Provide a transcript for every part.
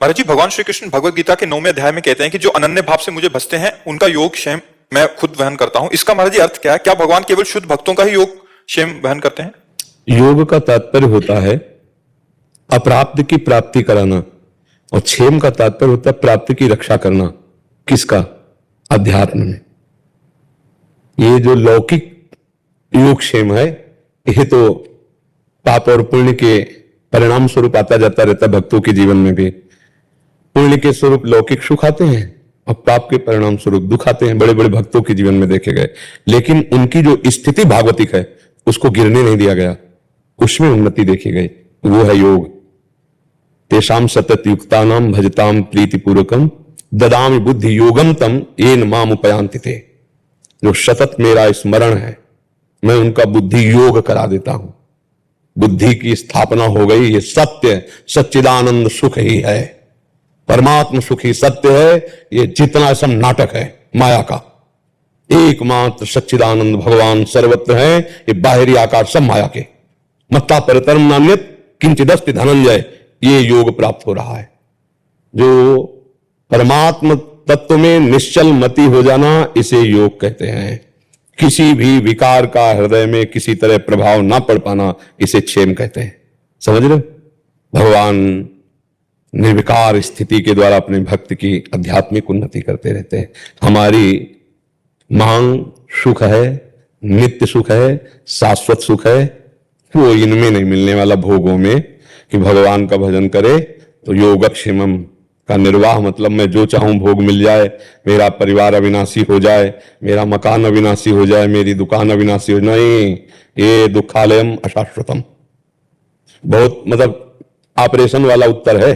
महाराज जी, भगवान श्री कृष्ण भगवद गीता के 9वें अध्याय में कहते हैं कि जो अनन्य भाव से मुझे भजते हैं उनका योग क्षेम मैं खुद वहन करता हूं। इसका महाराज जी अर्थ क्या है? क्या भगवान केवल शुद्ध भक्तों का ही योग क्षेम वहन करते हैं? योग का तात्पर्य होता है अप्राप्त की प्राप्ति कराना, और क्षेम का तात्पर्य होता है प्राप्ति की रक्षा करना। किसका? अध्यात्म में। ये जो लौकिक योग क्षेम है, यह तो पाप और पुण्य के परिणाम स्वरूप आता जाता रहता है। भक्तों के जीवन में भी पुण्य के स्वरूप लौकिक सुख आते हैं और पाप के परिणाम स्वरूप दुख आते हैं। बड़े बड़े भक्तों के जीवन में देखे गए, लेकिन उनकी जो स्थिति भागवतिक है उसको गिरने नहीं दिया गया, उसमें उन्नति देखी गई। वो है योग। तेषाम सतत युक्तानाम भजताम प्रीतिपूर्वकम ददामि बुद्धि योगम तम येन माम उपयांति ते। जो सतत मेरा स्मरण है, मैं उनका बुद्धि योग करा देता हूं। बुद्धि की स्थापना हो गई। ये सत्य सच्चिदानंद सुख ही है, परमात्म सुख ही सत्य है। ये जितना सब नाटक है माया का, एकमात्र सच्चिदानंद भगवान सर्वत्र है। ये बाहरी आकार सब माया के। मत्ता परतरम नान्यत किंचिदस्ति धनंजय। ये योग प्राप्त हो रहा है। जो परमात्म तत्व में निश्चल मति हो जाना, इसे योग कहते हैं। किसी भी विकार का हृदय में किसी तरह प्रभाव ना पड़ पाना, इसे क्षेम कहते हैं। समझ रहे? भगवान निर्विकार स्थिति के द्वारा अपने भक्त की आध्यात्मिक उन्नति करते रहते हैं। हमारी मांग सुख है, नित्य सुख है, शाश्वत सुख है, वो इनमें नहीं मिलने वाला, भोगों में। कि भगवान का भजन करे तो योगक्षेमम का निर्वाह, मतलब मैं जो चाहूं भोग मिल जाए, मेरा परिवार अविनाशी हो जाए, मेरा मकान अविनाशी हो जाए, मेरी दुकान अविनाशी हो। नहीं, ये दुखालयम अशाश्वतम। बहुत मतलब ऑपरेशन वाला उत्तर है,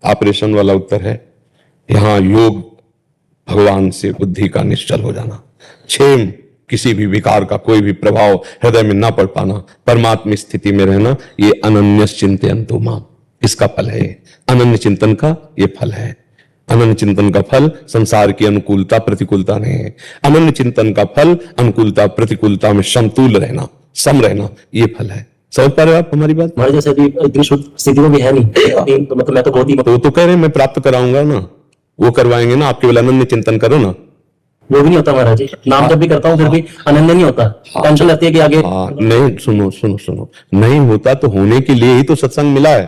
ऑपरेशन वाला उत्तर है। यहां योग भगवान से बुद्धि का निश्चल हो जाना, क्षेम किसी भी विकार का कोई भी प्रभाव हृदय में ना पड़ पाना, परमात्मा स्थिति में रहना, ये अनन्य चिंतयन्तु माम, इसका फल है। अनन्य चिंतन का ये फल है। अनन्य चिंतन का फल संसार की अनुकूलता प्रतिकूलता नहीं है। अनन्य चिंतन का फल अनुकूलता प्रतिकूलता में समतुल रहना, सम रहना, ये फल है। समझ पा रहे हो आप हमारी बात? हमारे जैसे अभी इतनी शुद्ध स्थिति में भी है नहीं, तो मतलब मैं तो बहुत ही तो कह रहे हैं मैं प्राप्त कराऊंगा ना, वो करवाएंगे ना। आप केवल अनन्य चिंतन करो ना। वो भी नहीं होता महाराज जी। नाम जब भी करता हूँ फिर भी अनन्य नहीं होता। टेंशन रहती है कि आगे नहीं। सुनो सुनो सुनो, नहीं होता तो होने के लिए ही तो सत्संग मिला है,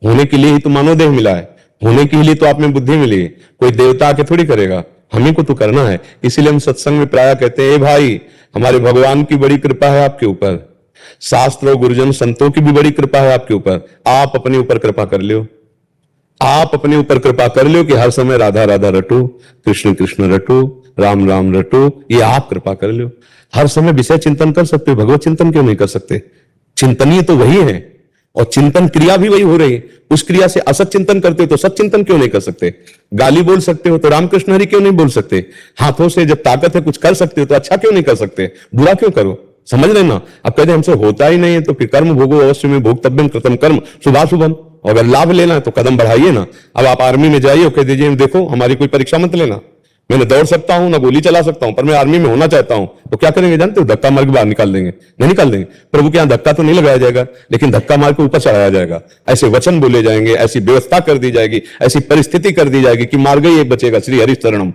होने के लिए ही तो मानव देह मिला है, होने के लिए तो आप में बुद्धि मिली है। कोई देवता आके थोड़ी करेगा, हमें को तो करना है। इसीलिए हम सत्संग में प्राय कहते हैं, ए भाई, हमारे भगवान की बड़ी कृपा है आपके ऊपर, शास्त्र और गुरुजन संतों की भी बड़ी कृपा है आपके ऊपर। आप अपने ऊपर कृपा कर लो, आप अपने ऊपर कृपा कर लो कि हर समय राधा राधा रटो, कृष्ण कृष्ण रटो, राम राम रटो। ये आप कृपा कर लो। हर समय विषय चिंतन कर सकते हो, भगवत चिंतन क्यों नहीं कर सकते? चिंतनीय तो वही है और चिंतन क्रिया भी वही हो रही है। उस क्रिया से असत चिंतन करते हो तो सत चिंतन क्यों नहीं कर सकते? गाली बोल सकते हो तो रामकृष्ण हरि क्यों नहीं बोल सकते? हाथों से जब ताकत है कुछ कर सकते हो तो अच्छा क्यों नहीं कर सकते? बुरा क्यों करो? समझ रहे ना? अब कहते हमसे होता ही नहीं है तो फिर कर्म भोगो अवश्य में भोक्तव्यम कृतम कर्म शुभाशुभम। और अगर लाभ लेना है तो कदम बढ़ाइए ना। अब आप आर्मी में जाइए और कह दीजिए देखो हमारी कोई परीक्षा मत लेना, मैं दौड़ सकता हूं ना गोली चला सकता हूं, पर मैं आर्मी में होना चाहता हूं, तो क्या करेंगे जानते हो? धक्का मार के बाहर निकाल देंगे। नहीं निकाल देंगे? प्रभु के यहां धक्का तो नहीं लगाया जाएगा, लेकिन धक्का मार के ऊपर चढ़ाया जाएगा। ऐसे वचन बोले जाएंगे, ऐसी व्यवस्था कर दी जाएगी, ऐसी परिस्थिति कर दी जाएगी कि मार गई एक बचेगा, श्री हरिशरणम।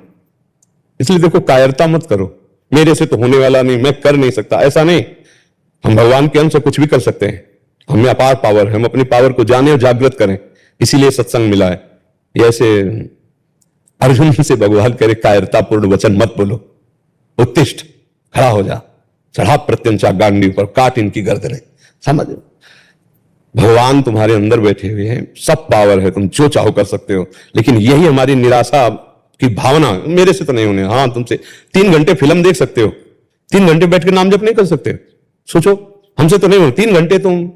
इसलिए देखो, कायरता मत करो, मेरे से तो होने वाला नहीं, मैं कर नहीं सकता, ऐसा नहीं। हम भगवान के अंश से कुछ भी कर सकते हैं, हमें अपार पावर है, हम अपनी पावर को जाने और जागृत करें। इसीलिए सत्संग मिला है। ऐसे अर्जुन से भगवान करे कायरतापूर्ण वचन मत बोलो, उत्तिष्ठ, खड़ा हो जा, चढ़ा प्रत्यंचा गांडी पर, काट इनकी गर्दनें। समझ? भगवान तुम्हारे अंदर बैठे हुए हैं, सब पावर है, तुम जो चाहो कर सकते हो। लेकिन यही हमारी निराशा की भावना, मेरे से तो नहीं होने। हाँ, तुमसे 3 घंटे फिल्म देख सकते हो, 3 घंटे बैठ के नाम जप नहीं कर सकते? सोचो, हमसे तो नहीं हो। 3 घंटे तुम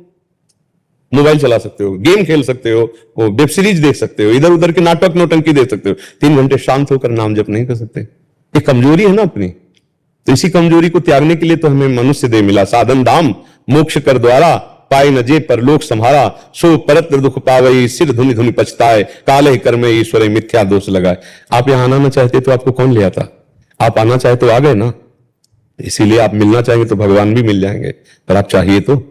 मोबाइल चला सकते हो, गेम खेल सकते हो, वेब सीरीज देख सकते हो, इधर उधर के नाटक नौटंकी देख सकते हो। 3 घंटे शांत होकर नाम जप नहीं कर सकते? ये कमजोरी है ना अपनी। तो इसी कमजोरी को त्यागने के लिए तो हमें मनुष्य देह मिला। साधन धाम मोक्ष कर द्वारा, पाए न जे परलोक संहारा, सो परत्र दुख पावई, सिर धुनि धुनि पछताए, काले कर्मे ईश्वर मिथ्या दोष लगाए। आप यहां आना चाहते तो आपको कौन ले आता? आप आना चाहे तो आ गए ना। इसीलिए आप मिलना चाहेंगे तो भगवान भी मिल जाएंगे, पर आप चाहिए तो।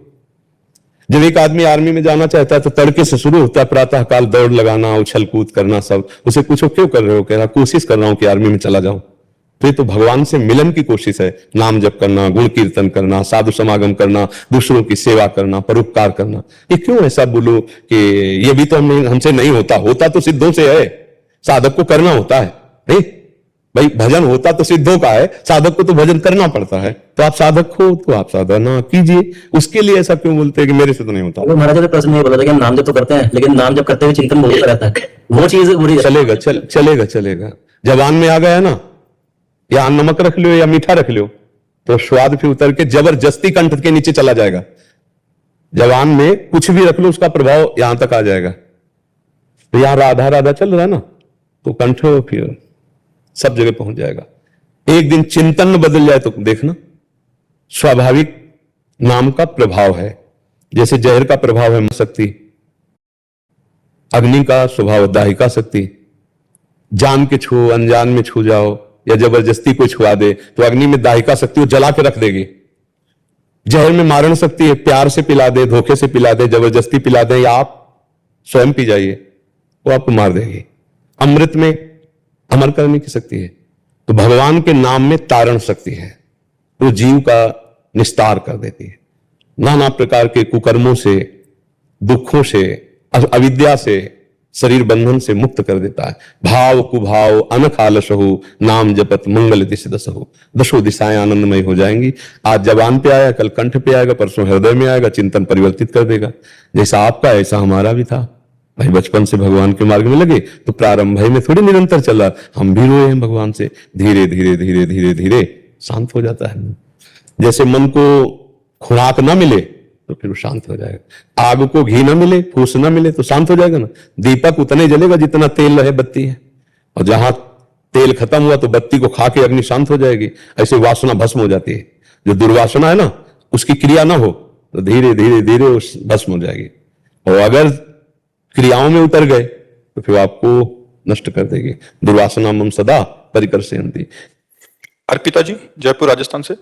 जब एक आदमी आर्मी में जाना चाहता है तो तड़के से शुरू होता है, प्रातः काल दौड़ लगाना, उछल कूद करना सब। उसे पूछो क्यों कर रहे हो, कह रहा कोशिश कर रहा हूं कि आर्मी में चला जाऊं। तो ये तो भगवान से मिलन की कोशिश है। नाम जप करना, गुण कीर्तन करना, साधु समागम करना, दूसरों की सेवा करना, परोपकार करना। ये क्यों ऐसा बोलो कि ये भी तो हमसे नहीं होता? होता तो सिद्धों से है, साधक को करना होता है। नहीं भाई, भजन होता तो सिद्धों का है, साधक को तो भजन करना पड़ता है। तो आप साधक हो तो आप साधना कीजिए। उसके लिए ऐसा क्यों बोलते हैं कि मेरे से तो नहीं होता? तो महाराज ने प्रश्न ये बोला था कि हम नाम जप तो करते हैं, लेकिन नाम जप करते हुए चिंतन बहुत रहता है, वो चीज बुरी है। चलेगा चलेगा चलेगा। जबान में आ गया ना, या नमक रख लो या मीठा रख लो, तो स्वाद फिर उतर के जबरदस्ती कंठ के नीचे चला जाएगा। जबान में कुछ भी रख लो, उसका प्रभाव यहां तक आ जाएगा। तो यहां राधा राधा चल रहा है ना, तो कंठ फिर सब जगह पहुंच जाएगा। एक दिन चिंतन बदल जाए तो देखना, स्वाभाविक नाम का प्रभाव है। जैसे जहर का प्रभाव है शक्ति, अग्नि का स्वभाव दाहिका शक्ति। जान के छू, अनजान में छू जाओ या जबरदस्ती कोई छुआ दे तो अग्नि में दाहिका शक्ति वो जला के रख देगी। जहर में मारण शक्ति है, प्यार से पिला दे, धोखे से पिला दे, जबरदस्ती पिला दे, या आप स्वयं पी जाइए, वो आपको मार देगी। अमृत में अमर करने की शक्ति है। तो भगवान के नाम में तारण शक्ति है, वो जीव का निस्तार कर देती है। नाना प्रकार के कुकर्मों से, दुखों से, अविद्या से, शरीर बंधन से मुक्त कर देता है। भाव कुभाव अनख आलसहु, नाम जपत मंगल दिश दसहु। दसों दिशाएं आनंदमय हो जाएंगी। आज जबान पे आया, कल कंठ पे आएगा, परसों हृदय में आएगा, चिंतन परिवर्तित कर देगा। जैसा आपका ऐसा हमारा भी था। भाई बचपन से भगवान के मार्ग में लगे तो प्रारंभ में थोड़ी निरंतर चला, हम भी रोए हैं भगवान से। धीरे धीरे धीरे धीरे धीरे शांत हो जाता है। जैसे मन को खुराक ना मिले तो फिर वो शांत हो जाएगा। आग को घी ना मिले, फूस ना मिले तो शांत हो जाएगा ना। दीपक उतने जलेगा जितना तेल रहे बत्ती है, और जहां तेल खत्म हुआ तो बत्ती को खा के अग्नि शांत हो जाएगी। ऐसे वासना भस्म हो जाती है। जो दुर्वासना है ना, उसकी क्रिया ना हो तो धीरे धीरे धीरे उस भस्म हो जाएगी। और अगर क्रियाओं में उतर गए तो फिर आपको नष्ट कर देगी। दुर्वासना मम सदा परिकर से। अर्पिता जी, जयपुर राजस्थान से।